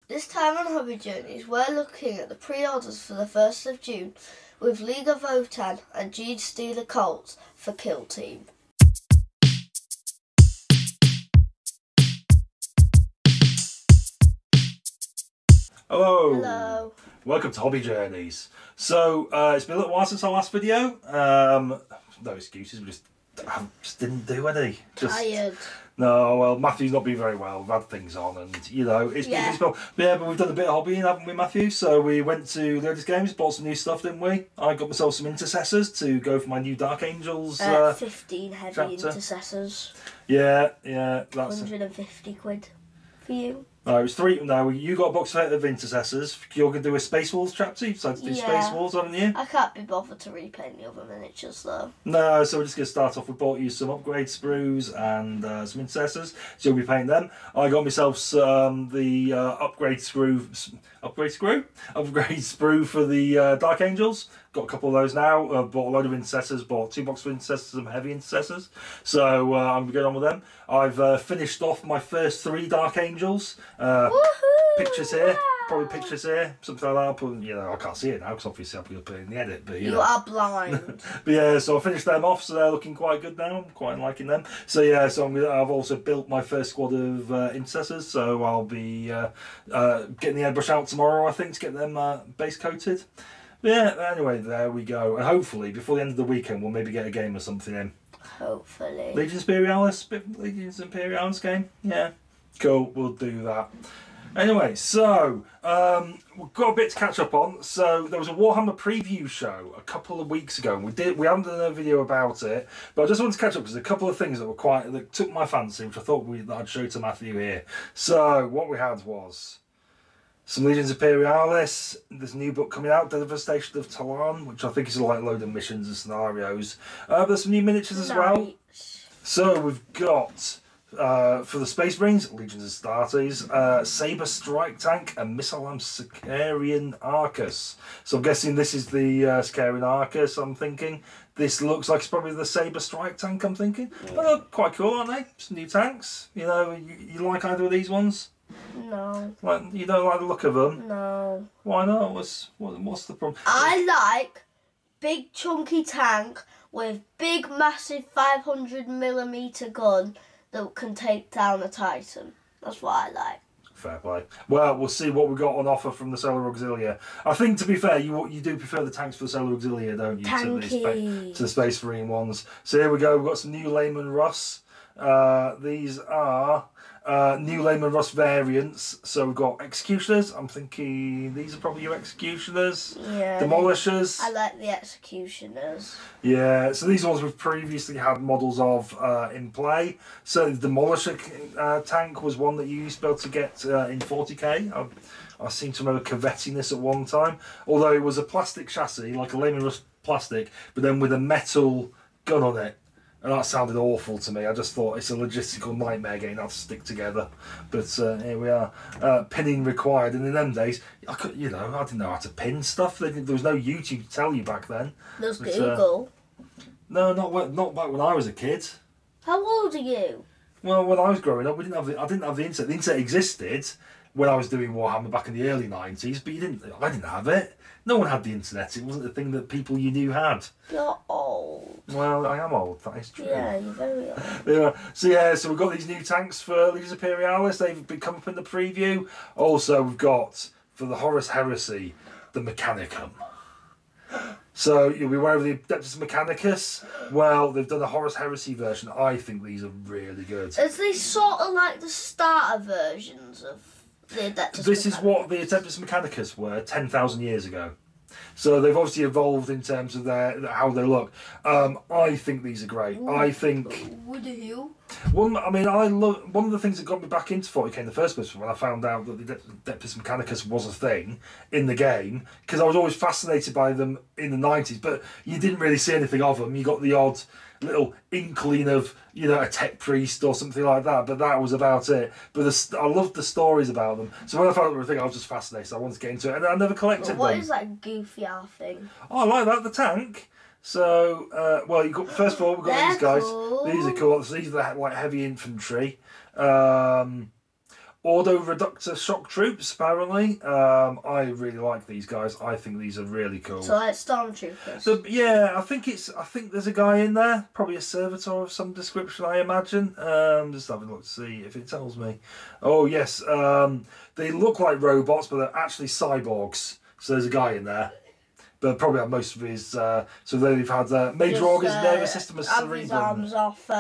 This time on Hobby Journeys, we're looking at the pre-orders for the 1st of June with League of Vottan and Genestealer Colts for Killteam. Hello. Hello. Welcome to Hobby Journeys. So, it's been a little while since our last video. No excuses, we just didn't do any. Tired. No, well, Matthew's not been very well. We've had things on and, you know, it's been difficult. But we've done a bit of hobbying, haven't we, Matthew? So we went to Legions Games, bought some new stuff, didn't we? I got myself some intercessors to go for my new Dark Angels 15 heavy chapter. Intercessors. Yeah, that's 150 quid for you. No, it was 3. No, you got a box of Intercessors. You're going to do a Space Wolves chapter. You decided to do Space Wolves, haven't you? I can't be bothered to repaint the other miniatures though. No, so we're just going to start off. We bought you some upgrade sprues and some Intercessors. So you'll be painting them. I got myself some the upgrade sprue for the Dark Angels. Got a couple of those now. Bought a load of Intercessors. Bought 2 boxes of Intercessors and heavy Intercessors. So I'm going to get on with them. I've finished off my first 3 Dark Angels. Pictures here, probably pictures here, something like that. I'll put, you know, I can't see it now because obviously I'm going to put it in the edit. But you know. Are blind. But yeah, so I finished them off, so they're looking quite good now. I'm quite liking them. So yeah, so I've also built my first squad of Intercessors, so I'll be getting the airbrush out tomorrow, I think, to get them base coated. But yeah, anyway, there we go. And hopefully, before the end of the weekend, we'll maybe get a game or something in. Hopefully. Legions Imperialis, Legions Imperialis game. Yeah, cool. We'll do that. Anyway, so we've got a bit to catch up on. So there was a Warhammer preview show a couple of weeks ago, and we haven't done a video about it, but I just wanted to catch up because there's a couple of things that took my fancy, which I thought that I'd show to Matthew here. So what we had was some Legions Imperialis. There's a new book coming out, Devastation of Talan, which I think is like a load of missions and scenarios. There's some new miniatures as well. So we've got for the Space Marines, Legions of Astartes, Sabre Strike Tank and Missile Sicarian Arcus. So I'm guessing this is the Sicarian Arcus, I'm thinking. This looks like it's probably the Sabre Strike Tank, I'm thinking. Yeah. But they're quite cool, aren't they? Some new tanks. You know, you like either of these ones? No. Like, you don't like the look of them? No. Why not? What's the problem? I like big chunky tank with big massive 500mm gun that can take down a Titan. That's what I like. Fair play. Well, we'll see what we got on offer from the Solar Auxilia. I think, to be fair, you do prefer the tanks for the Solar Auxilia, don't you? To the Space Marine ones. So here we go. We've got some new Layman Russ. These are new Layman Russ variants. So we've got Executioners. I'm thinking these are probably your Executioners. Yeah. Demolishers. I like the Executioners. Yeah, so these ones we've previously had models of in play. So the Demolisher tank was one that you used to be able to get in 40k. I seem to remember coveting this at one time. Although it was a plastic chassis, like a Layman Russ plastic, but then with a metal gun on it. And that sounded awful to me. I just thought it's a logistical nightmare getting that to stick together. But here we are. Pinning required. And in them days, I didn't know how to pin stuff. There was no YouTube to tell you back then. There was Google. No, not back when I was a kid. How old are you? Well, when I was growing up, I didn't have the internet. The internet existed when I was doing Warhammer back in the early 90s, but I didn't have it. No one had the internet. It wasn't the thing that people you knew had. You're old. Well, I am old. That is true. Yeah, you're very old. Yeah. So we've got these new tanks for Legions Imperialis. They've come up in the preview. Also, we've got for the Horus Heresy, the Mechanicum. So you'll be aware of the Adeptus Mechanicus. Well, they've done a Horus Heresy version. I think these are really good. Is these sort of like the starter versions of the Adeptus This is what the Adeptus Mechanicus were 10,000 years ago. So they've obviously evolved in terms of how they look. I think these are great. Ooh, I think. Would you? One of the things that got me back into 40k in the first place was when I found out that the Adeptus Mechanicus was a thing in the game, because I was always fascinated by them in the 90s, but you didn't really see anything of them. You got the odd little inkling of, you know, a tech priest or something like that, but that was about it. But I loved the stories about them. So when I found out the thing, I was just fascinated. I wanted to get into it, and I never collected them. What is that goofy ass thing? Oh, I like that, the tank. So, well, you got first of all, we've got these guys. Cool. These are cool. So these are the, like, heavy infantry. Auto Reductor Shock Troops, apparently. I really like these guys. I think these are really cool. So like Stormtroopers. So, yeah, I think there's a guy in there, probably a servitor of some description, I imagine. Just having a look to see if it tells me. Oh yes, they look like robots, but they're actually cyborgs. So there's a guy in there. But probably have most of his. So they've had major organs, nervous system, and have his arms off.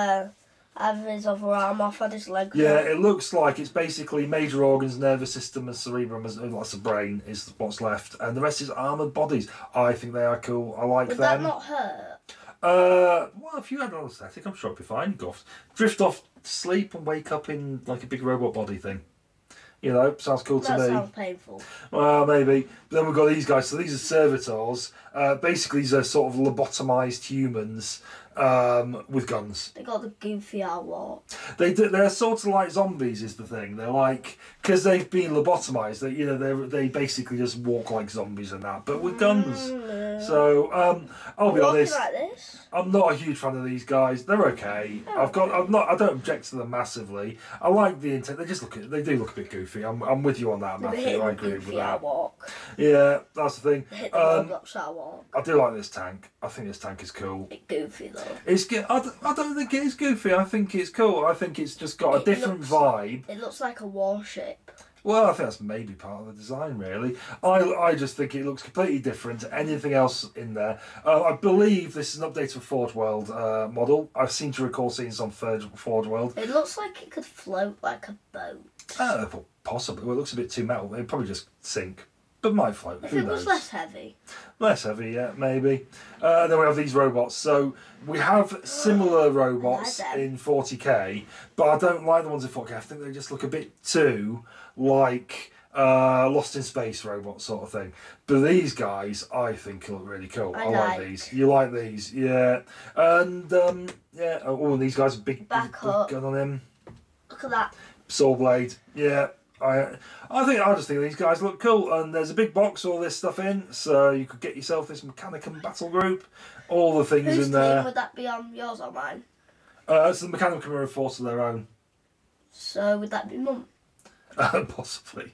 Have his other arm off, had his legs. Yeah, off. it looks like it's basically major organs, nervous system, and cerebrum. Lots of brain is what's left, and the rest is armored bodies. I think they are cool. I like Would them. that not hurt? Well, if you had an anesthetic, I'm sure it'd be fine. Go off, drift off to sleep and wake up in like a big robot body thing. You know, sounds cool to me. That sounds painful. Well, maybe. But then we've got these guys. So these are servitors. Basically, these are sort of lobotomized humans with guns. They got the goofy artwork. They're sort of like zombies, is the thing. They're like, because they've been lobotomized. They basically just walk like zombies and that, but with guns. So I'll be honest. Like this? I'm not a huge fan of these guys. They're okay. I don't object to them massively. I like the intent. They do look a bit goofy. I'm with you on that, Matthew. I agree with that. Walk. Yeah, that's the thing. Hit the Roblox walk. I do like this tank. I think this tank is cool. It's goofy though. It's good. I don't think it is goofy. I think it's cool. I think it's just got a different vibe. It looks like a warship. Well, I think that's maybe part of the design, really. I just think it looks completely different to anything else in there. I believe this is an update to a Forge World model. I seem to recall seeing some Forge World. It looks like it could float like a boat. Possibly. Well, it looks a bit too metal. It'd probably just sink. But might float. If Who it knows? was less heavy. Less heavy, yeah, maybe. Then we have these robots. So we have similar robots in 40k, but I don't like the ones in 4K. I think they just look a bit too like Lost in Space robot sort of thing. But these guys, I think, look really cool. I like these. You like these, yeah. And yeah. Oh, and these guys are big gun on him. Look at that. Saw blade, yeah. I just think these guys look cool, and there's a big box with all this stuff in, so you could get yourself this Mechanicum battle group, all the things Whose in there. team would that be on? Yours or mine? So the Mechanicum are a force of their own. So would that be Mum? Possibly.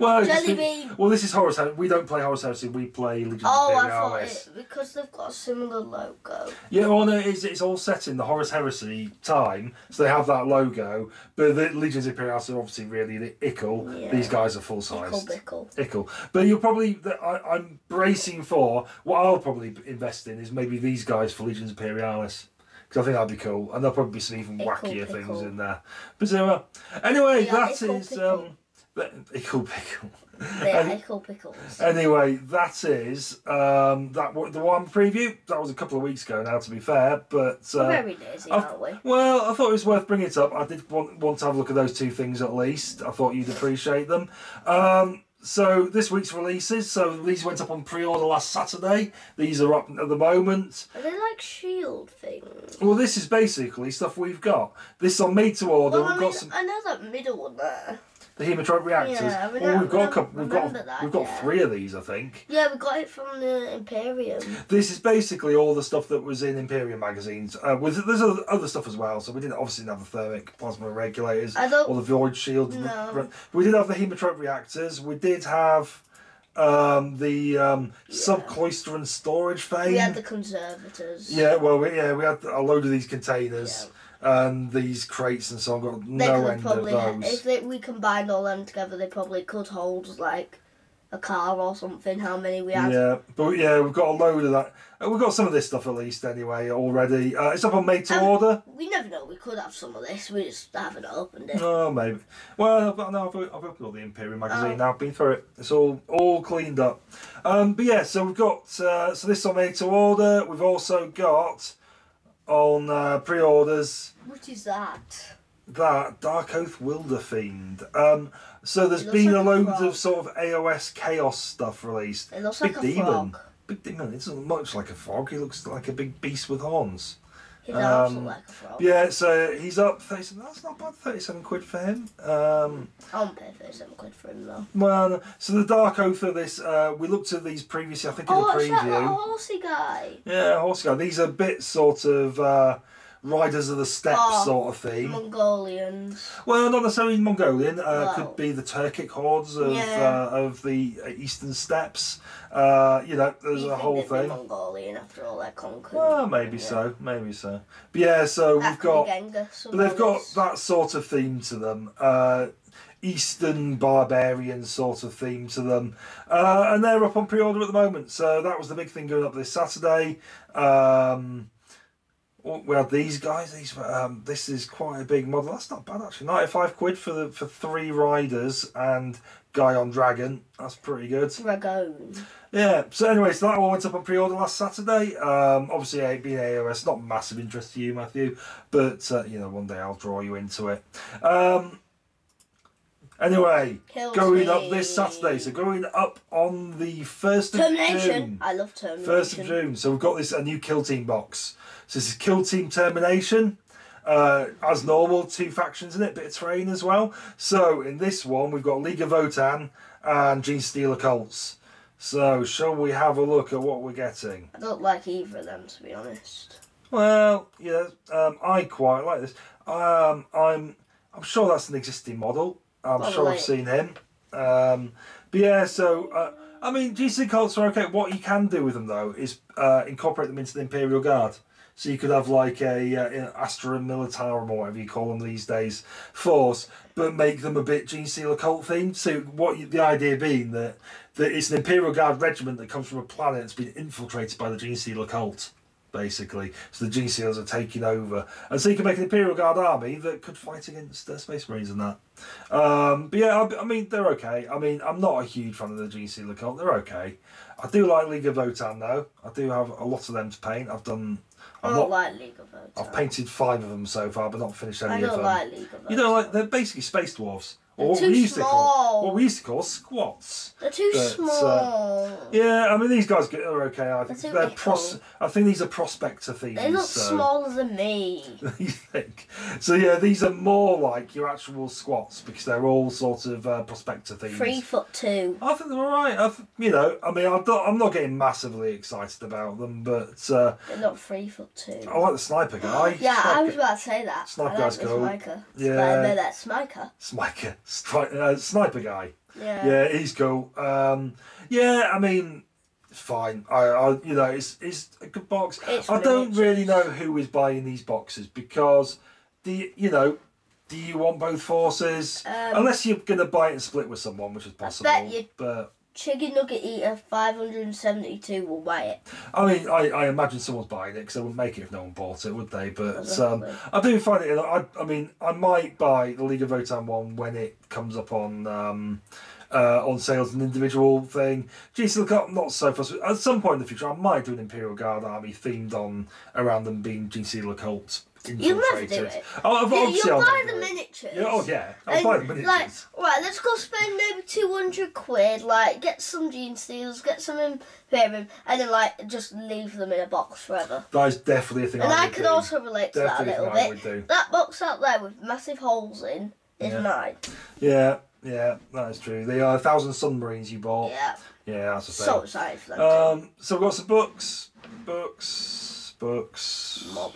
Well, this is Horus Heresy. We don't play Horus Heresy, we play Legions Imperialis. I thought it, because they've got a similar logo. Yeah, well, no, it's all set in the Horus Heresy time, so they have that logo, but the Legions Imperialis are obviously really ickle. Yeah. These guys are full-sized. Ickle. But you'll probably, I'm bracing for, what I'll probably invest in is maybe these guys for Legions Imperialis. Because I think that'd be cool, and there'll probably be some even wackier things in there. But anyway, that is... Ickle pickle. Ickle pickles. Anyway, that is the one preview. That was a couple of weeks ago now, to be fair. But we're very lazy, aren't we? Well, I thought it was worth bringing it up. I did want to have a look at those two things at least. I thought you'd appreciate them. So this week's releases. So these went up on pre-order last Saturday. These are up at the moment. Are they like shield things? Well, this is basically stuff we've got. This is on made to order. Well, we've got some. I know that middle one there. The hematite reactors. Yeah, we've got 3 of these, I think. Yeah, we got it from the Imperium. This is basically all the stuff that was in Imperium magazines. There's other stuff as well. So we didn't have the thermic plasma regulators or the void shield. No. We did have the hematite reactors. We did have the subcloister and storage phase. We had the conservators. Yeah, well, we had a load of these containers. Yeah. And these crates and so on, got no end of those. If we combined all them together, they probably could hold like a car or something. How many we had? Yeah, but we've got a load of that. We've got some of this stuff at least anyway already. It's up on made to order. We never know. We could have some of this. We just haven't opened it. Oh, maybe. Well, no, I've opened all the Imperium magazine now. I've been through it. It's all cleaned up. But yeah, so we've got so this is on made to order. We've also got on pre-orders. What is that? That Dark Oath Wilder Fiend. So there's been a load of sort of AOS Chaos stuff released. It looks like a frog. Big demon. It doesn't look much like a frog. He looks like a big beast with horns. His arms look like a frog. Yeah, so he's up 37. That's not bad. 37 quid for him. I won't pay 37 quid for him though. Well, so the Dark Oath of this, we looked at these previously, I think in the preview. Oh, that horsey guy. Yeah, horsey guy. These are bits sort of Riders of the Steppe sort of theme. Mongolians. Well, not necessarily Mongolian. Could be the Turkic hordes of the eastern steppes. You know, there's a whole thing. Mongolian after all their conquering. Well, maybe so, maybe so. But yeah, so we've got. But they've got that sort of theme to them. Eastern barbarian sort of theme to them, and they're up on pre-order at the moment. So that was the big thing going up this Saturday. We had these guys. This is quite a big model. That's not bad actually. £95 for 3 riders and guy on dragon. That's pretty good. Dragon. Yeah. So anyway, so that all went up on pre-order last Saturday. Obviously, being AOS, not massive interest to you, Matthew, but you know, one day I'll draw you into it. Anyway, going up this Saturday, so going up on the 1st of June. I love Termination. 1st of June. So we've got a new Killteam box. So this is Killteam Termination. As normal, 2 factions in it, bit of terrain as well. So in this one, we've got League of Vottan and Genestealer cults. So shall we have a look at what we're getting? I don't like either of them, to be honest. Well, yeah, I quite like this. I'm sure that's an existing model. I'm sure I've seen him. But yeah, so, I mean, GC cults are okay. What you can do with them, though, is incorporate them into the Imperial Guard. So you could have like a Astra Militarum, or whatever you call them these days, force, but make them a bit Genestealer cult themed. So the idea being that it's an Imperial Guard regiment that comes from a planet that's been infiltrated by the Genestealer cult, basically. So the Genestealers are taking over. And so you can make an Imperial Guard army that could fight against Space Marines and that. But yeah, I mean, they're okay. I mean, I'm not a huge fan of the Genestealer cult. They're okay. I do like League of Vottan, though. I do have a lot of them to paint. I don't like League of Vottan. I've painted 5 of them so far, but not finished any of them. I don't like League of Vottan. You don't like? They're basically space dwarves. Or what we used to call squats. They're too small. Yeah, I mean, these guys are okay. I think I think these are prospector themes. They look smaller than me. You think? So yeah, these are more like your actual squats because they're all sort of prospector themes. 3'2". I think they're alright. You know, I mean, I'm not getting massively excited about them, but they're not 3'2". I like the sniper guy. Yeah, I was about to say that. Sniper guy's cool. Smiker. Yeah, no, that's Smiker. Sniper guy. Yeah, he's cool. Yeah, I mean, fine. I you know, it's a good box. I don't really know who is buying these boxes because do you want both forces? Unless you're gonna buy it and split with someone, which is possible. I bet you. But Chicken Nugget Eater 572 will buy it. I mean, I imagine someone's buying it because they wouldn't make it if no one bought it, would they? But exactly. I do find it. I mean, I might buy the League of Vottan one when it comes up on sale as an individual thing. GC not so fast. At some point in the future, I might do an Imperial Guard army themed around them being GC cult. You'll never do it. You'll buy the miniatures. Yeah, I'll buy the miniatures. Like, right, let's go spend maybe £200. Like, get some Genestealers, get some Imperium, and then like just leave them in a box forever. That is definitely a thing. And I can also relate to that a little bit. That box out there with massive holes in is mine. Yeah, that is true. The 1,000 Submarines you bought. Yeah. Yeah, that's a thing. So excited for them. So we've got some books. More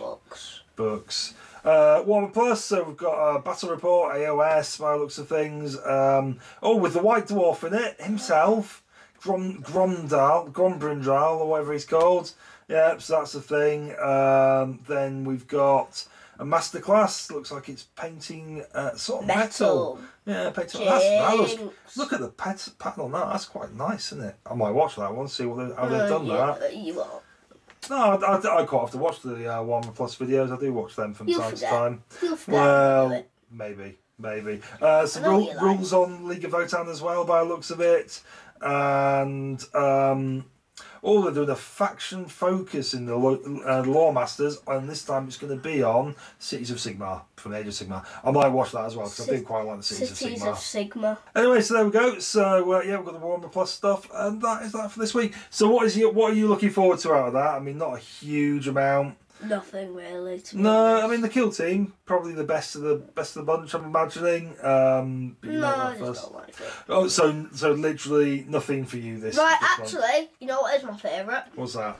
books. Warhammer Plus, so we've got a Battle Report, AOS, by the looks of things. With the White Dwarf in it, himself, Grombrindal, or whatever he's called. Yeah, so that's the thing. Then we've got a masterclass, looks like it's painting sort of metal. Yeah, painting. Look at the pattern on that, that's quite nice, isn't it? I might watch that one, see how they've done that. You won't. No, I quite often watch the Warhammer Plus videos. I do watch them from time to time. You'll forget. Well, maybe. Some rules on League of Vottan as well, by the looks of it. And they're doing a faction focus in the Lore Masters, and this time it's going to be on Cities of Sigmar, from the Age of Sigmar. I might watch that as well, because I do quite like the Cities of Sigmar. Anyway, so there we go. So, yeah, we've got the Warhammer Plus stuff, and that is that for this week. So what are you looking forward to out of that? I mean, not a huge amount. Nothing really. I mean the Killteam probably the best of the bunch. I'm imagining. I just don't like it. Oh, so literally nothing for you this. Right, this actually, you know what is my favourite? What's that?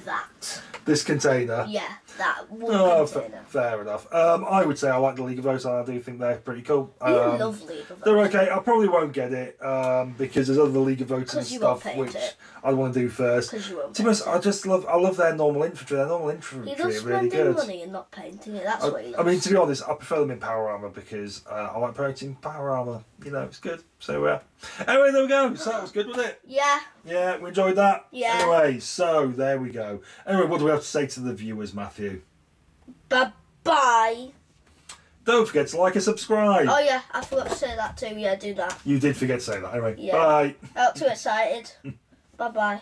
that. This container. Yeah, that one container. Fair enough. I would say I like the League of Vottan. I do think they're pretty cool. You love League of Vottan. They're okay. I probably won't get it because there's other League of Vottan stuff which I want to do first. Because you won't. To be honest, I love their normal infantry. Their normal infantry are really good. Money and not painting it. That's what he loves. I mean, to be honest, I prefer them in power armor because I like painting power armor. You know, it's good. So anyway, there we go. So that was good, wasn't it? Yeah. Yeah, we enjoyed that. Yeah. Anyway, so there we go. Anyway, what do we have to say to the viewers, Matthew? Bye-bye. Don't forget to like and subscribe. Oh yeah, I forgot to say that too. Yeah, do that. You did forget to say that. Anyway, Yeah. bye. I got too excited. Bye-bye.